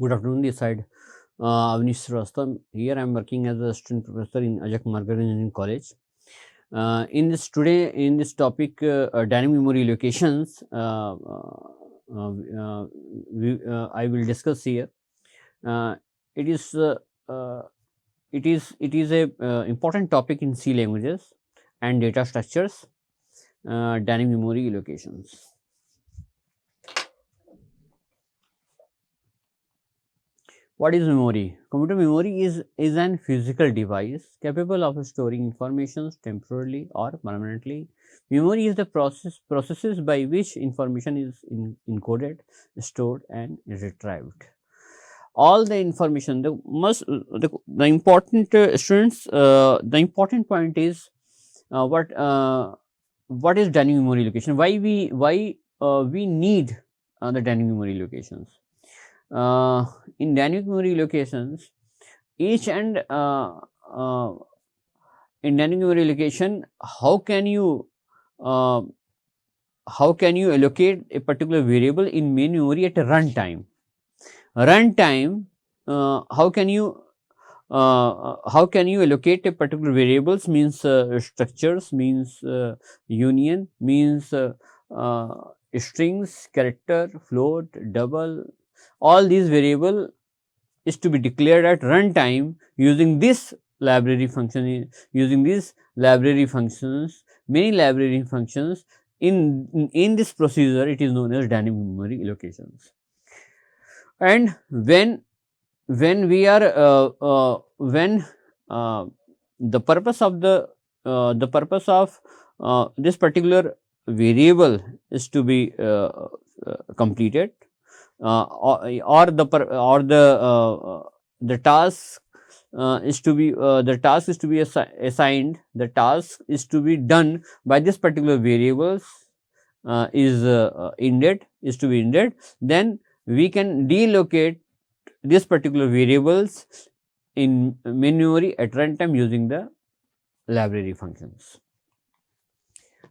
Good afternoon, this side Avanish Srivastava. Here I am working as a assistant professor in Akgec Engineering College. In this topic, dynamic memory locations, I will discuss here. Uh, it is uh, it is a important topic in C languages and data structures. Dynamic memory locations. What is memory? Computer memory is an physical device capable of storing information temporarily or permanently. Memory is the processes by which information is encoded, stored and retrieved. All the information, the important students, the important point is what is dynamic memory location? Why we need the dynamic memory locations? In dynamic memory locations, each and in dynamic memory location, how can you allocate a particular variable in main memory at a runtime? Runtime, how can you allocate a particular variables? Means structures, means union, means strings, character, float, double. All these variable is to be declared at runtime using this library function, using these library functions, many library functions. In this procedure, it is known as dynamic memory allocations. And when we are the purpose of this particular variable is to be completed, or the task is to be assigned, the task is to be done by this particular variables is to be ended, then we can delocate this particular variables in main memory at runtime using the library functions.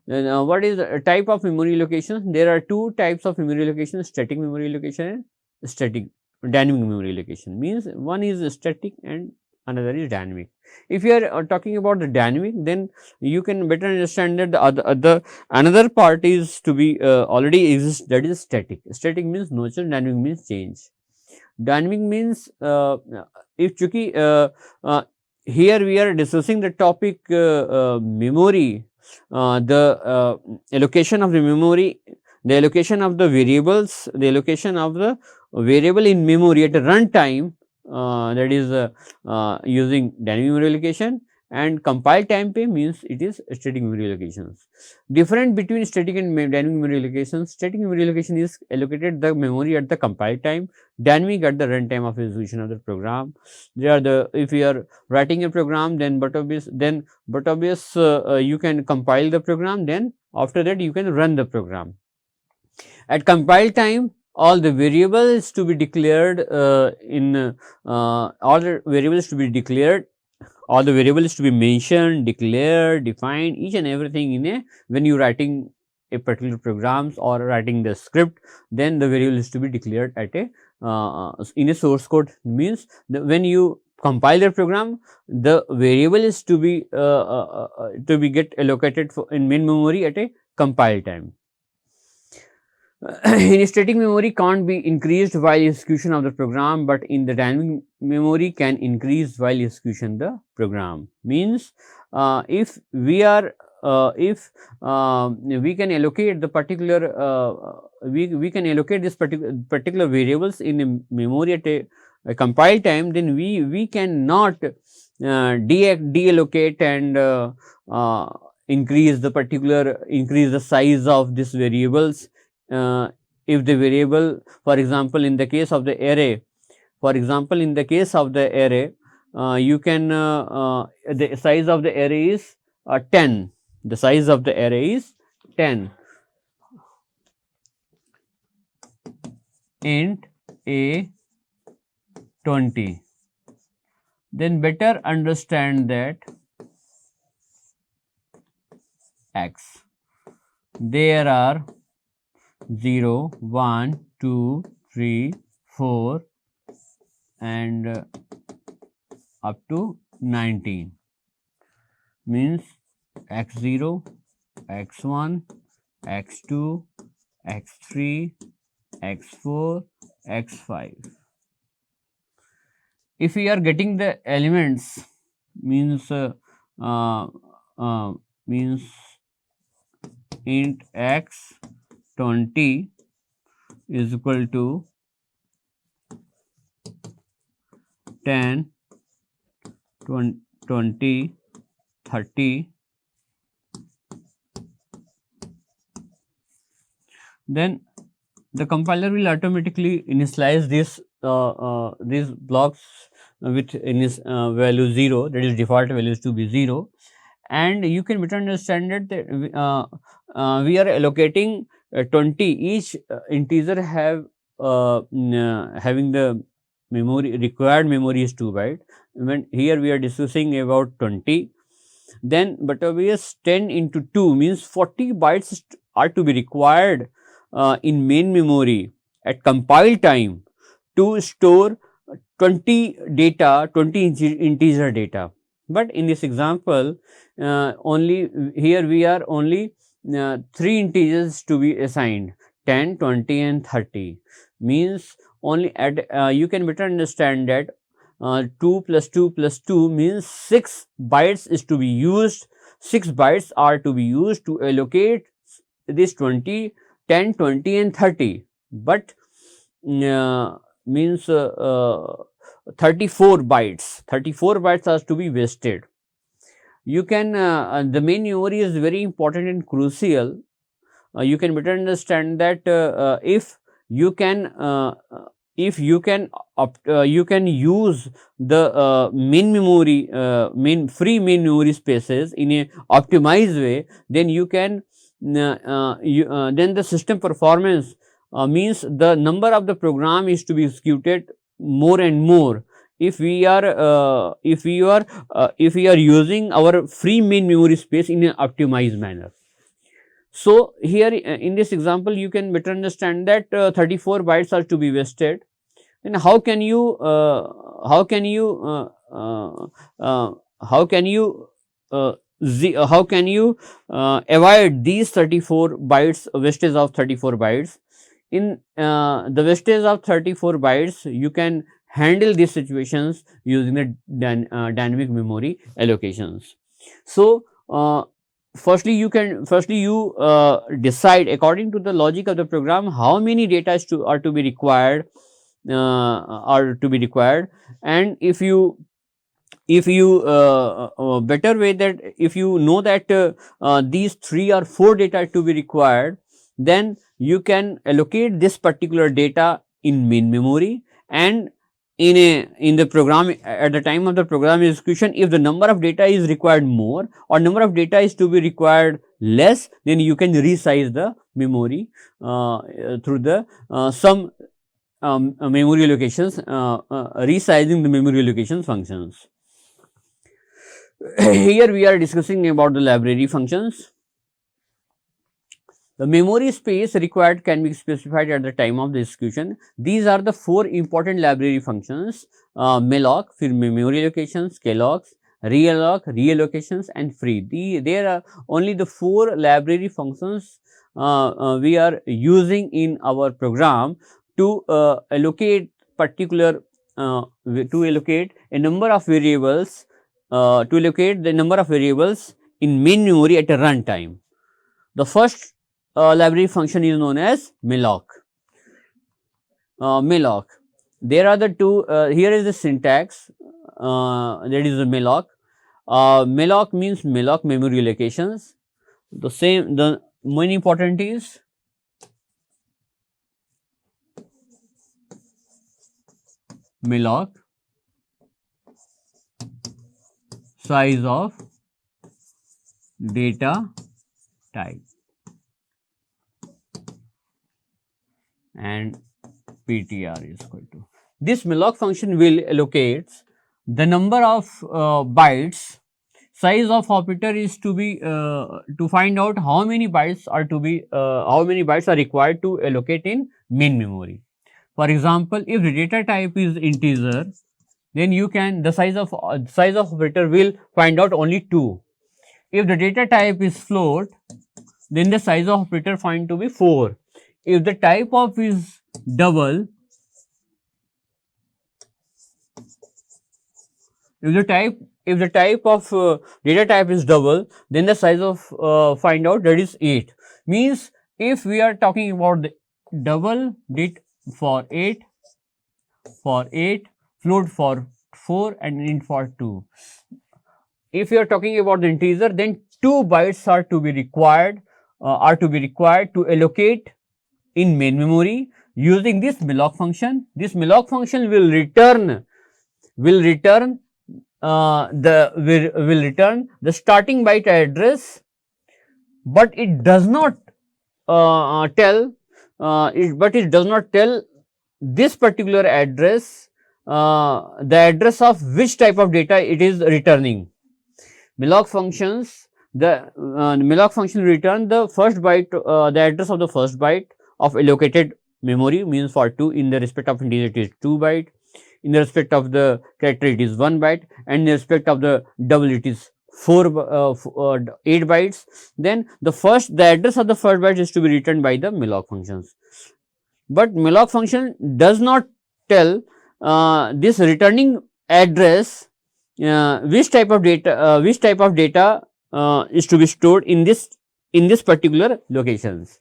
Then what is the type of memory location? There are two types of memory location: static memory location and static dynamic memory location. Means one is static and another is dynamic. If you are talking about the dynamic, then you can better understand that the another part is to be already exists, that is static. Static means no change, dynamic means change. Dynamic means if chunki here we are discussing the topic memory, the allocation of the memory, the allocation of the variables, the allocation of the variable in memory at a runtime, that is using dynamic memory allocation, and compile time pay means it is static memory allocations. Difference between static and dynamic memory allocations: static memory allocation is allocated the memory at the compile time, dynamic at the runtime of execution of the program. They are the, if you are writing a program, then but obvious you can compile the program, then after that you can run the program. At compile time, all the variables to be declared all the variables to be declared, all the variables to be mentioned, declared, defined, each and everything in a, when you writing a particular programs or writing the script, then the variable is to be declared at a in a source code. Means when you compile the program, the variable is to be get allocated for in main memory at a compile time. In static memory can't be increased while execution of the program, but in the dynamic memory can increase while execution the program. Means if we are we can allocate the particular we can allocate this particular variables in a memory at a compile time, then we cannot deallocate and increase the size of these variables. If the variable, for example, in the case of the array, you can the size of the array is 10. The size of the array is 10. Int a 20. Then better understand that x, there are 0, 1, 2, 3, 4, and up to 19, means x0, x1, x2, x3, x4, x5. If we are getting the elements, means means int x 20 is equal to 10, 20, 30, then the compiler will automatically initialize these blocks with value 0, that is default values to be 0, and you can better understand that we are allocating 20, each integer have having the memory, required memory is 2 byte. When here we are discussing about 20, then but obvious 10 into 2 means 40 bytes are to be required in main memory at compile time to store 20 data, 20 integer data. But in this example, only here we are only 3 integers to be assigned, 10, 20 and 30, means only at you can better understand that 2 plus 2 plus 2 means 6 bytes is to be used, 6 bytes are to be used to allocate this 20, 10, 20 and 30, but means 34 bytes are to be wasted. You can the main memory is very important and crucial. You can better understand that if you can you can use the main memory free main memory spaces in a optimized way, then you can then the system performance means the number of the program is to be executed more and more if we are using our free main memory space in an optimized manner. So here in this example you can better understand that 34 bytes are to be wasted. Then how can you avoid these 34 bytes, wastage of 34 bytes? In the wastage of 34 bytes, you can handle these situations using the dynamic memory allocations. So firstly you decide according to the logic of the program how many data are to be required, and if you better way that if you know that these 3 or 4 data to be required, then you can allocate this particular data in main memory, and in the program at the time of the program execution, if the number of data is required more or number of data is to be required less, then you can resize the memory through the some memory allocations, resizing the memory allocation functions. Here we are discussing about the library functions. The memory space required can be specified at the time of the execution. These are the 4 important library functions: malloc, memory allocations, calloc, realloc, reallocations, and free. There are only the 4 library functions we are using in our program to allocate particular to allocate a number of variables, to allocate the number of variables in main memory at a runtime. The first library function is known as malloc. Malloc. There are the 2. Here is the syntax. That is the malloc. Malloc means malloc memory allocations. The main important is malloc size of data type and PTR is equal to. This malloc function will allocate the number of bytes. Size of operator is to be to find out how many bytes are to be how many bytes are required to allocate in main memory. For example, if the data type is integer, then you can the size of operator will find out only 2. If the data type is float, then the size of operator find to be 4. If the type of is double, if the type of data type is double, then the size of find out that is 8. Means if we are talking about the double bit for 8, float for 4 and int for 2. If you are talking about the integer, then 2 bytes are to be required to allocate in main memory using this malloc function. This malloc function will return the starting byte address, but it does not tell this particular address, the address of which type of data it is returning. Malloc functions, the malloc function return the first byte, the address of the first byte of allocated memory, means for 2, in the respect of integer it is 2 byte, in the respect of the character it is 1 byte, and in the respect of the double it is 8 bytes. Then the address of the first byte is to be returned by the malloc functions. But malloc function does not tell this returning address which type of data is to be stored in this particular locations,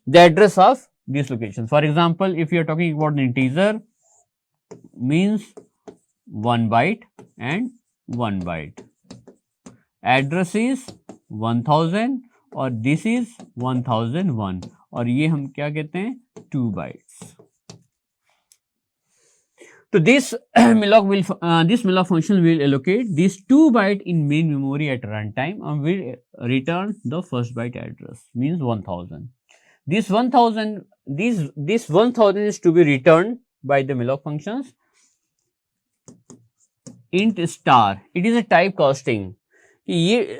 the address of these locations. For example, if you are talking about an integer, means 1 byte and 1 byte, address is 1000 और this is 1001 और ये हम क्या कहते हैं 2 bytes. So this malloc function will allocate these 2 byte in main memory at runtime and will return the first byte address, means 1000. This 1000 is to be returned by the malloc functions. Int star, it is a type casting. ये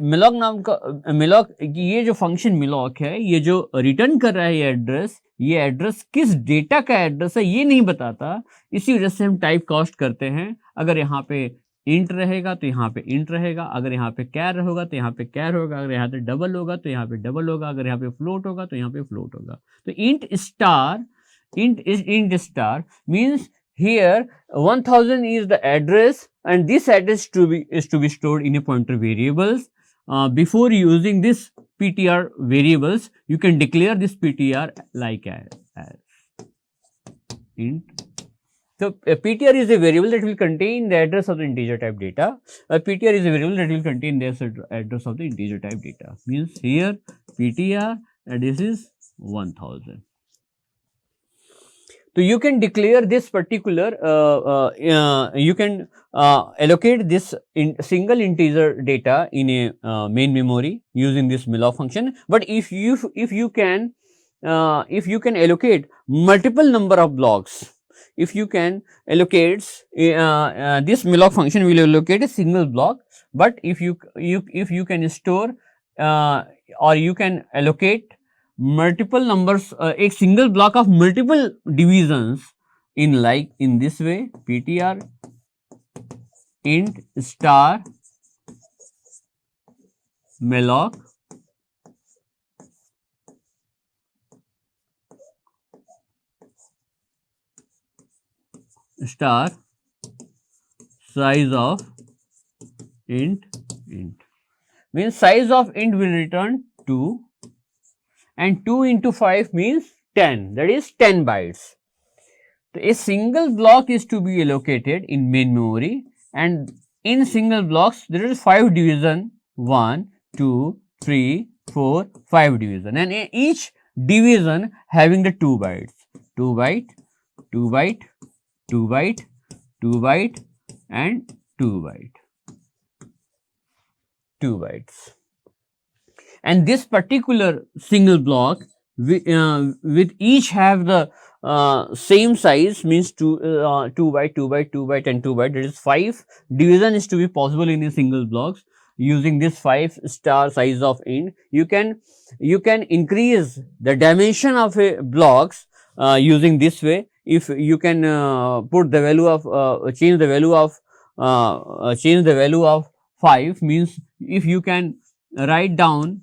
malloc नाम का malloc, ये जो function malloc है, ये जो return कर रहा है ये एड्रेस किस डेटा का एड्रेस है ये नहीं बताता, इसी वजह से हम टाइप कास्ट करते हैं. अगर यहाँ पे इंट रहेगा तो यहाँ पे इंट रहेगा, अगर यहाँ पे कैर होगा तो यहाँ पे कैर होगा, अगर यहाँ पे डबल होगा तो यहाँ पे डबल होगा, अगर यहाँ पे फ्लोट होगा तो यहाँ पे फ्लोट होगा. तो int star means here 1000 is the address and this address is to be stored in a pointer variables. Before using this ptr variables, you can declare this ptr like as int. So ptr is a variable that will contain the address of the integer type data. Ptr is a variable that will contain the address of the integer type data. Means here ptr and this is 1000. So you can declare this particular, you can allocate this single integer data in a main memory using this malloc function. But if you can allocate multiple number of blocks, if you can allocate this malloc function will allocate a single block. But if you can store or you can allocate multiple numbers, a single block of multiple divisions in this way, ptr int star malloc star size of int means size of int will return 2 and 2 into 5 means 10, that is 10 bytes. So a single block is to be allocated in main memory and in single blocks there is 5 division, 1, 2, 3, 4, 5 division, and each division having the 2 bytes, 2 byte, 2 byte, 2 byte, 2 byte and 2 byte, 2 bytes. And this particular single block with each have the same size, means 2 byte, 2 byte, 2 byte and 2 byte, that is 5 division is to be possible in a single blocks. Using this 5 star size of int, you can increase the dimension of a blocks using this way. If you can put the value of change the value of 5, means if you can write down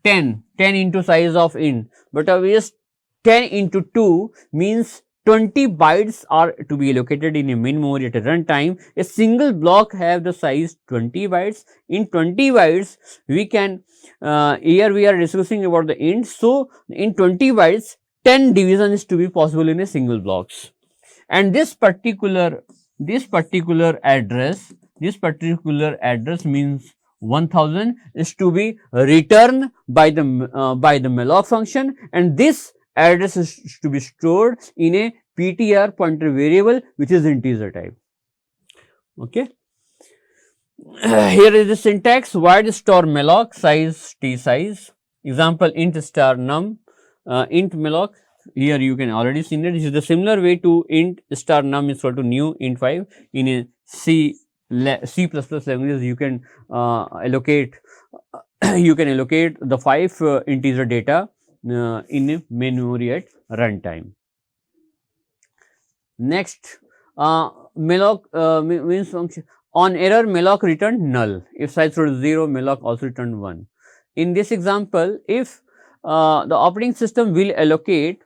10 into size of int, but obvious 10 into 2 means 20 bytes are to be allocated in a main memory at a runtime. A single block have the size 20 bytes. In 20 bytes, we can here we are discussing about the int. So, in 20 bytes, 10 division is to be possible in a single blocks. And this particular address means 1000 is to be returned by the malloc function, and this address is to be stored in a ptr pointer variable which is integer type. Okay. Here is the syntax: void store malloc size t size. Example, int star num int malloc. Here you can already see that this is the similar way to int star num is equal to new int 5 in a C++ languages. You can allocate the 5 integer data in a main memory at runtime. Next, malloc means function. On error, malloc returned null. If size was 0, malloc also returned 1. In this example, if the operating system will allocate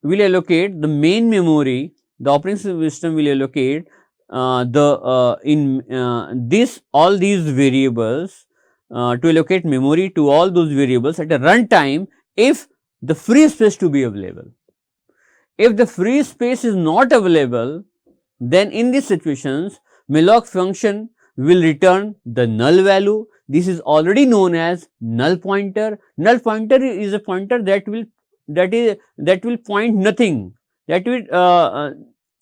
the main memory, the operating system will allocate all these variables to allocate memory to all those variables at a runtime if the free space to be available. If the free space is not available, then in these situations malloc function will return the null value. This is already known as null pointer. Null pointer is a pointer that will point nothing, that will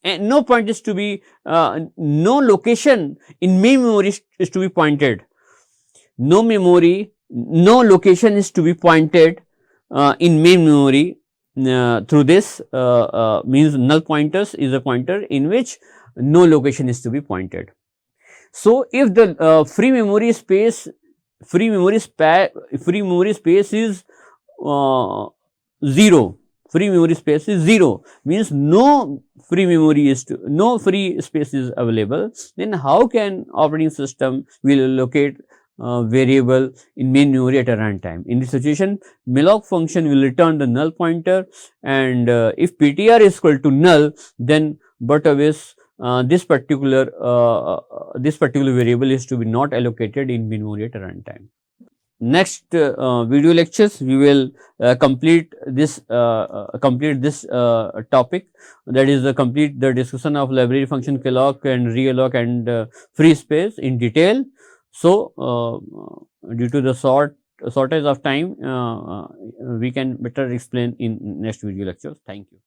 no point is to be no location in main memory is to be pointed. No location is to be pointed in main memory through this means null pointers is a pointer in which no location is to be pointed. So, if the free memory space is 0, means no free space is available, then how can operating system will allocate variable in main memory at a runtime? In this situation, malloc function will return the null pointer, and if ptr is equal to null, then but always this particular variable is to be not allocated in memory at a runtime. Next video lectures, we will complete this topic, that is the discussion of library function calloc and realloc and free space in detail. So, due to the shortage of time, we can better explain in next video lectures. Thank you.